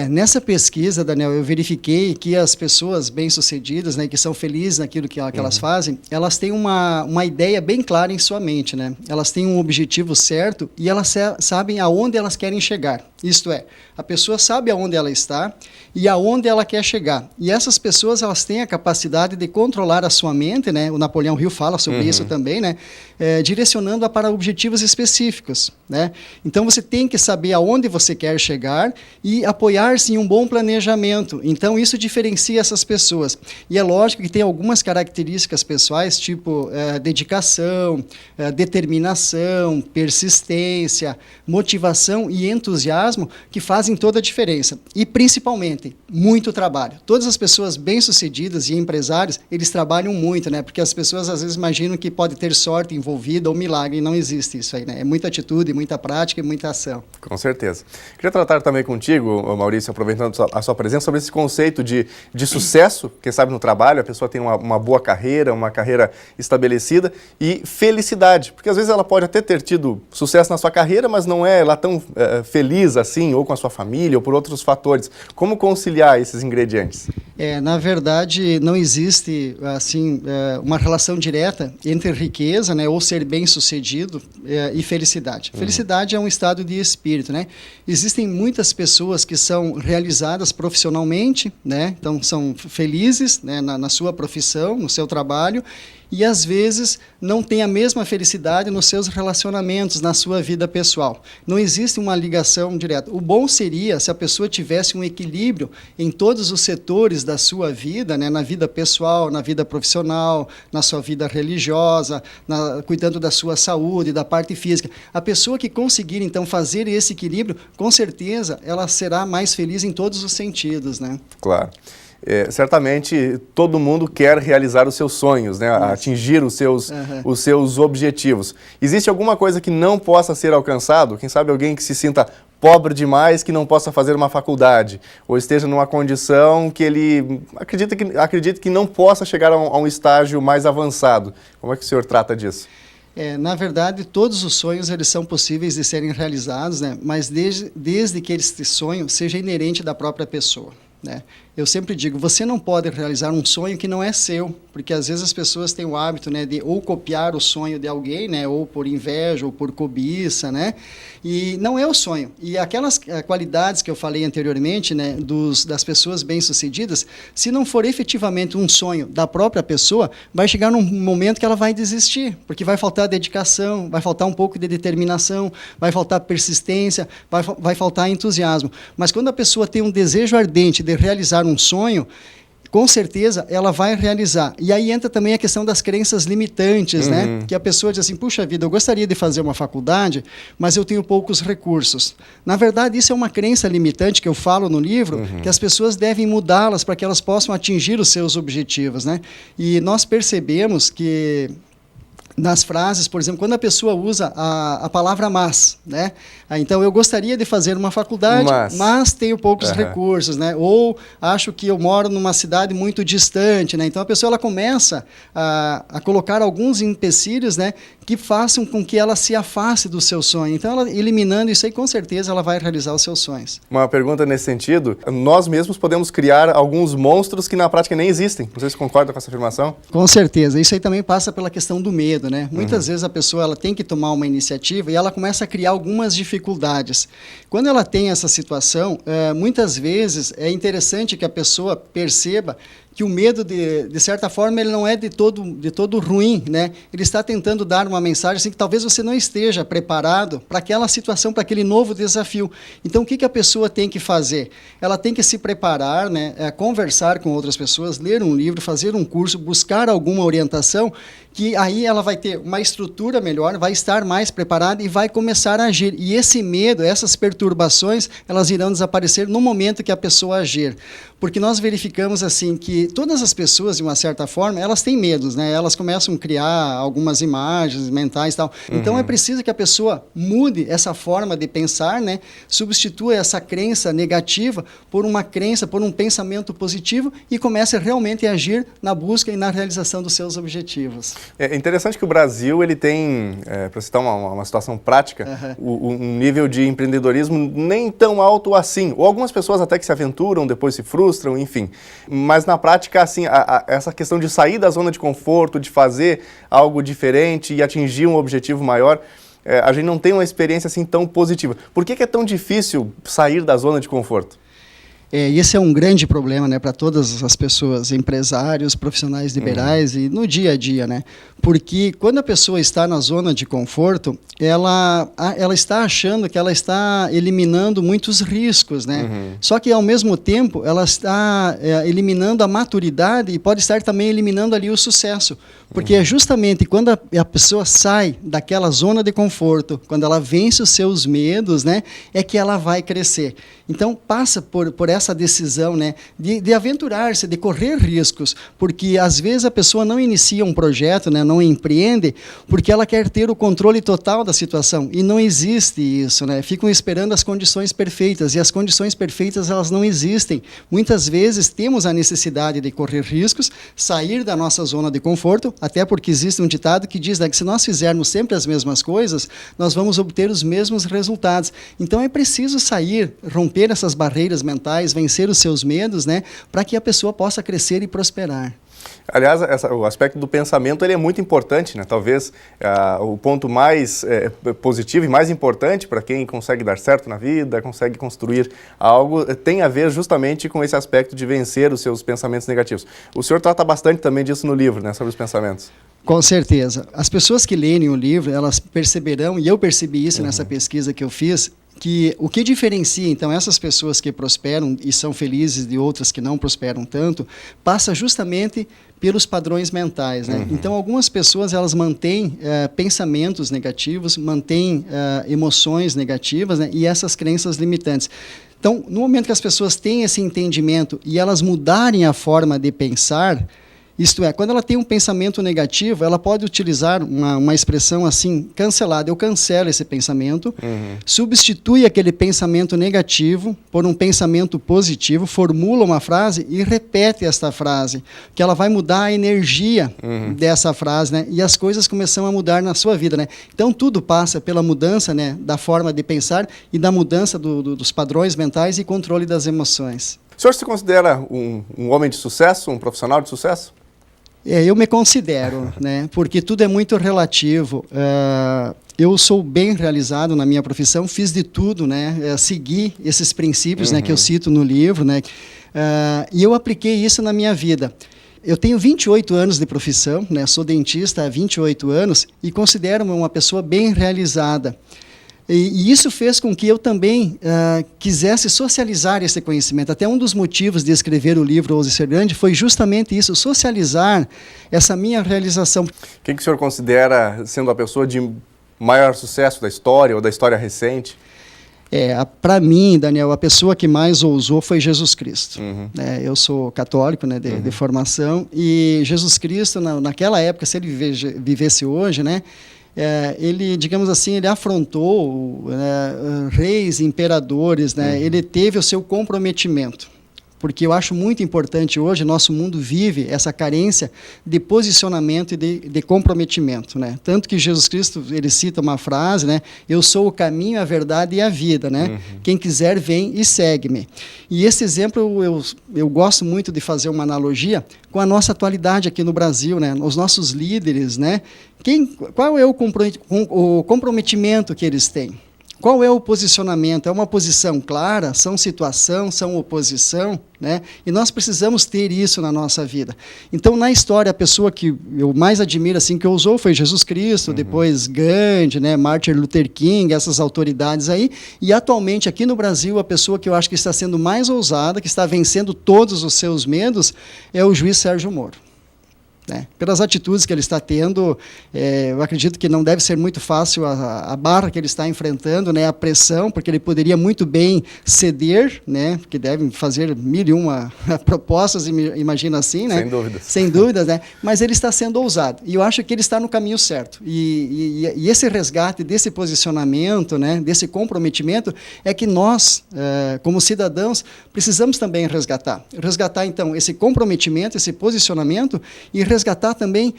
Nessa pesquisa, Daniel, eu verifiquei que as pessoas bem-sucedidas, né, que são felizes naquilo que elas fazem, elas têm uma ideia bem clara em sua mente, né? Elas têm um objetivo certo e elas sabem aonde elas querem chegar. Isto é, a pessoa sabe aonde ela está e aonde ela quer chegar. E essas pessoas, elas têm a capacidade de controlar a sua mente, né? O Napoleão Hill fala sobre isso também, né? Direcionando-a para objetivos específicos, né? Então, você tem que saber aonde você quer chegar e apoiar-se em um bom planejamento. Então, isso diferencia essas pessoas. E é lógico que tem algumas características pessoais, tipo dedicação, determinação, persistência, motivação e entusiasmo, que fazem toda a diferença. E, principalmente, muito trabalho. Todas as pessoas bem-sucedidas e empresários, eles trabalham muito, né? Porque as pessoas, às vezes, imaginam que pode ter sorte envolvida ou milagre, e não existe isso aí, né? É muita atitude, muita prática e muita ação. Com certeza. Queria tratar também contigo, Maurício, aproveitando a sua presença, sobre esse conceito de sucesso, quem sabe no trabalho, a pessoa tem uma boa carreira, uma carreira estabelecida, e felicidade, porque às vezes ela pode até ter tido sucesso na sua carreira, mas não é lá tão feliz assim, ou com a sua família, ou por outros fatores. Como conciliar esses ingredientes? Na verdade, não existe assim uma relação direta entre riqueza, né, ou ser bem-sucedido e felicidade. Felicidade é um estado de espírito, né? Existem muitas pessoas que são realizadas profissionalmente, né? Então são felizes, né, na sua profissão, no seu trabalho, e às vezes não tem a mesma felicidade nos seus relacionamentos, na sua vida pessoal. Não existe uma ligação direta. O bom seria se a pessoa tivesse um equilíbrio em todos os setores da sua vida, né, na vida pessoal, na vida profissional, na sua vida religiosa, cuidando da sua saúde, da parte física. A pessoa que conseguir, então, fazer esse equilíbrio, com certeza, ela será mais feliz em todos os sentidos, né? Claro. Certamente todo mundo quer realizar os seus sonhos, né? Atingir os seus objetivos. Existe alguma coisa que não possa ser alcançado? Quem sabe alguém que se sinta pobre demais, que não possa fazer uma faculdade, ou esteja numa condição que ele acredita que não possa chegar a um estágio mais avançado. Como é que o senhor trata disso? Na verdade, todos os sonhos eles são possíveis de serem realizados, né? Mas desde que esse sonho seja inerente da própria pessoa. né? Eu sempre digo, você não pode realizar um sonho que não é seu, porque às vezes as pessoas têm o hábito, né, de ou copiar o sonho de alguém, né, ou por inveja, ou por cobiça, né, e não é o sonho. E aquelas qualidades que eu falei anteriormente, né, das pessoas bem-sucedidas, se não for efetivamente um sonho da própria pessoa, vai chegar num momento que ela vai desistir, porque vai faltar dedicação, vai faltar um pouco de determinação, vai faltar persistência, vai faltar entusiasmo. Mas quando a pessoa tem um desejo ardente de realizar um sonho, com certeza ela vai realizar. E aí entra também a questão das crenças limitantes, né? Que a pessoa diz assim, puxa vida, eu gostaria de fazer uma faculdade, mas eu tenho poucos recursos. Na verdade, isso é uma crença limitante que eu falo no livro, que as pessoas devem mudá-las para que elas possam atingir os seus objetivos, né? E nós percebemos que nas frases, por exemplo, quando a pessoa usa a palavra mas, né? Então, eu gostaria de fazer uma faculdade, mas tenho poucos recursos, né? Ou acho que eu moro numa cidade muito distante, né? Então, a pessoa ela começa a colocar alguns empecilhos, né? Que façam com que ela se afaste do seu sonho. Então, ela, eliminando isso aí, com certeza, ela vai realizar os seus sonhos. Uma pergunta nesse sentido, nós mesmos podemos criar alguns monstros que na prática nem existem. Vocês concordam com essa afirmação? Com certeza. Isso aí também passa pela questão do medo, né? Muitas vezes a pessoa ela tem que tomar uma iniciativa e ela começa a criar algumas dificuldades. Quando ela tem essa situação, muitas vezes é interessante que a pessoa perceba que o medo, de certa forma, ele não é de todo ruim, né? Ele está tentando dar uma mensagem assim, que talvez você não esteja preparado para aquela situação, para aquele novo desafio. Então, o que a pessoa tem que fazer? Ela tem que se preparar, né? Conversar com outras pessoas, ler um livro, fazer um curso, buscar alguma orientação, que aí ela vai ter uma estrutura melhor, vai estar mais preparada e vai começar a agir. E esse medo, essas perturbações, elas irão desaparecer no momento que a pessoa agir. Porque nós verificamos assim que todas as pessoas, de uma certa forma, elas têm medos, né? Elas começam a criar algumas imagens mentais e tal. Então, é preciso que a pessoa mude essa forma de pensar, né? Substitua essa crença negativa por uma crença, por um pensamento positivo e comece realmente a agir na busca e na realização dos seus objetivos. É interessante que o Brasil, ele tem, para citar uma situação prática, um nível de empreendedorismo nem tão alto assim. Ou algumas pessoas até que se aventuram, depois se frustram, enfim. Mas na prática, assim, essa questão de sair da zona de conforto, de fazer algo diferente e atingir um objetivo maior, a gente não tem uma experiência assim tão positiva. Por que é tão difícil sair da zona de conforto? Esse é um grande problema, né, para todas as pessoas, empresários, profissionais liberais e no dia a dia, né? Porque quando a pessoa está na zona de conforto, ela está achando que ela está eliminando muitos riscos, né? Só que, ao mesmo tempo, ela está eliminando a maturidade e pode estar também eliminando ali o sucesso. Porque é justamente quando a pessoa sai daquela zona de conforto, quando ela vence os seus medos, né, é que ela vai crescer. Então, passa por essa decisão, né, de aventurar-se, de correr riscos, porque às vezes a pessoa não inicia um projeto, né, não empreende, porque ela quer ter o controle total da situação, e não existe isso, né? Ficam esperando as condições perfeitas, e as condições perfeitas elas não existem. Muitas vezes temos a necessidade de correr riscos, sair da nossa zona de conforto, até porque existe um ditado que diz, né, que se nós fizermos sempre as mesmas coisas, nós vamos obter os mesmos resultados. Então é preciso sair, romper essas barreiras mentais, vencer os seus medos, né, para que a pessoa possa crescer e prosperar. Aliás, o aspecto do pensamento ele é muito importante, né? Talvez o ponto mais positivo e mais importante para quem consegue dar certo na vida, consegue construir algo, tem a ver justamente com esse aspecto de vencer os seus pensamentos negativos. O senhor trata bastante também disso no livro, né? Sobre os pensamentos. Com certeza. As pessoas que leem o livro, elas perceberão, e eu percebi isso nessa pesquisa que eu fiz, que o que diferencia, então, essas pessoas que prosperam e são felizes de outras que não prosperam tanto, passa justamente pelos padrões mentais, né? Então, algumas pessoas, elas mantêm pensamentos negativos, mantêm emoções negativas, né? E essas crenças limitantes. Então, no momento que as pessoas têm esse entendimento e elas mudarem a forma de pensar, isto é, quando ela tem um pensamento negativo, ela pode utilizar uma expressão assim, cancelada. Eu cancelo esse pensamento, substitui aquele pensamento negativo por um pensamento positivo, formula uma frase e repete esta frase, que ela vai mudar a energia dessa frase, né? E as coisas começam a mudar na sua vida, né? Então, tudo passa pela mudança, né, da forma de pensar e da mudança dos padrões mentais e controle das emoções. senhor se considera um homem de sucesso, um profissional de sucesso? Eu me considero, né? Porque tudo é muito relativo. Eu sou bem realizado na minha profissão, fiz de tudo, né? Segui esses princípios, né, que eu cito no livro, né? E eu apliquei isso na minha vida. Eu tenho 28 anos de profissão, né? Sou dentista há 28 anos e considero-me uma pessoa bem realizada. E isso fez com que eu também quisesse socializar esse conhecimento. Até um dos motivos de escrever o livro Ouse Ser Grande foi justamente isso, socializar essa minha realização. Quem que o senhor considera sendo a pessoa de maior sucesso da história ou da história recente? Para mim, Daniel, a pessoa que mais ousou foi Jesus Cristo. Eu sou católico, né, de formação, e Jesus Cristo, naquela época, se ele vivesse hoje, né, ele, digamos assim, ele afrontou reis, imperadores, né, ele teve o seu comprometimento. Porque eu acho muito importante hoje, nosso mundo vive essa carência de posicionamento e de comprometimento, né? Tanto que Jesus Cristo, ele cita uma frase, né? Eu sou o caminho, a verdade e a vida, né? Quem quiser vem e segue-me. E esse exemplo, eu gosto muito de fazer uma analogia com a nossa atualidade aqui no Brasil, né? Os nossos líderes, né? Qual é o comprometimento que eles têm? Qual é o posicionamento? É uma posição clara? São situação? São oposição? Né? E nós precisamos ter isso na nossa vida. Então, na história, a pessoa que eu mais admiro, assim, que ousou foi Jesus Cristo, depois Gandhi, né, Martin Luther King, essas autoridades aí. E, atualmente, aqui no Brasil, a pessoa que eu acho que está sendo mais ousada, que está vencendo todos os seus medos, é o juiz Sérgio Moro. Né? Pelas atitudes que ele está tendo, eu acredito que não deve ser muito fácil a barra que ele está enfrentando, né? A pressão, porque ele poderia muito bem ceder, né? Porque devem fazer 1001 propostas, imagina assim, né? Sem dúvidas. Sem dúvidas, né? Mas ele está sendo ousado, e eu acho que ele está no caminho certo. E esse resgate desse posicionamento, né? Desse comprometimento, é que nós, como cidadãos, precisamos também resgatar. Resgatar, então, esse comprometimento, esse posicionamento, e resgatar também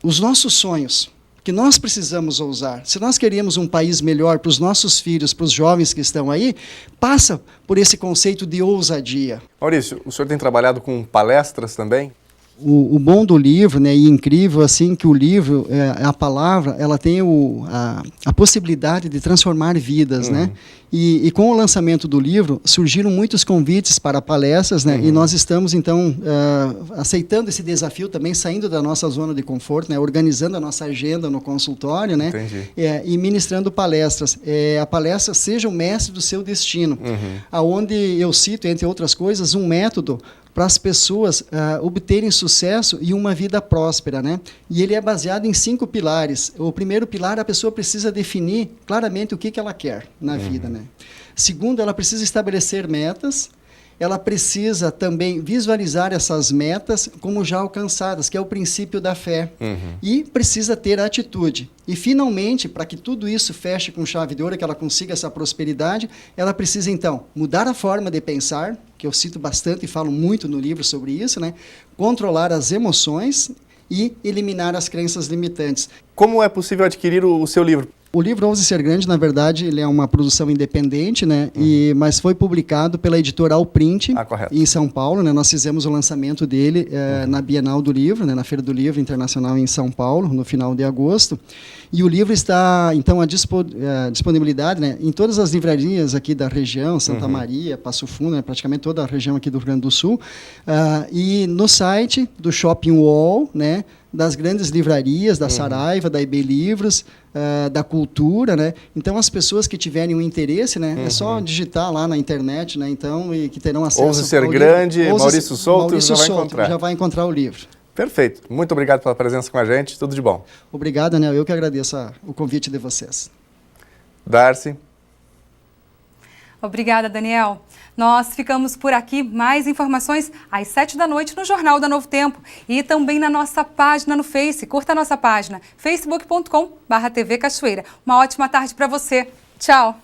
os nossos sonhos, que nós precisamos ousar. Se nós queremos um país melhor para os nossos filhos, para os jovens que estão aí, passa por esse conceito de ousadia. Maurício, o senhor tem trabalhado com palestras também? O bom do livro, né, e incrível assim que o livro, a palavra, ela tem a possibilidade de transformar vidas, né? E com o lançamento do livro surgiram muitos convites para palestras, né? E nós estamos então aceitando esse desafio também, saindo da nossa zona de conforto, né? Organizando a nossa agenda no consultório, né? E ministrando palestras. A palestra Seja o Mestre do Seu Destino, aonde eu cito, entre outras coisas, um método para as pessoas obterem sucesso e uma vida próspera, né? E ele é baseado em 5 pilares. O primeiro pilar, a pessoa precisa definir claramente o que ela quer na vida, né? Segundo, ela precisa estabelecer metas. Ela precisa também visualizar essas metas como já alcançadas, que é o princípio da fé. E precisa ter atitude. E, finalmente, para que tudo isso feche com chave de ouro, que ela consiga essa prosperidade, ela precisa, então, mudar a forma de pensar, que eu cito bastante e falo muito no livro sobre isso, né? Controlar as emoções e eliminar as crenças limitantes. Como é possível adquirir o seu livro? O livro Ouse Ser Grande, na verdade, ele é uma produção independente, né? Mas foi publicado pela editora Alprint, em São Paulo, né? Nós fizemos o lançamento dele na Bienal do Livro, né? Na Feira do Livro Internacional em São Paulo, no final de agosto. E o livro está, então, à disponibilidade, né? Em todas as livrarias aqui da região, Santa Maria, Passo Fundo, né? Praticamente toda a região aqui do Rio Grande do Sul. E no site do Shopping Wall, né? Das grandes livrarias, da Saraiva, da IB Livros, da Cultura, né? Então, as pessoas que tiverem um interesse, né? É só digitar lá na internet, né? Então, e que terão acesso Ouse Ser Grande, Maurício Souto, já vai encontrar o livro. Perfeito. Muito obrigado pela presença com a gente. Tudo de bom. Obrigado, Daniel. Eu que agradeço o convite de vocês. Darcy. Obrigada, Daniel. Nós ficamos por aqui. Mais informações às 7 da noite no Jornal da Novo Tempo e também na nossa página no Face. Curta a nossa página, facebook.com/TV Cachoeira. Uma ótima tarde para você. Tchau.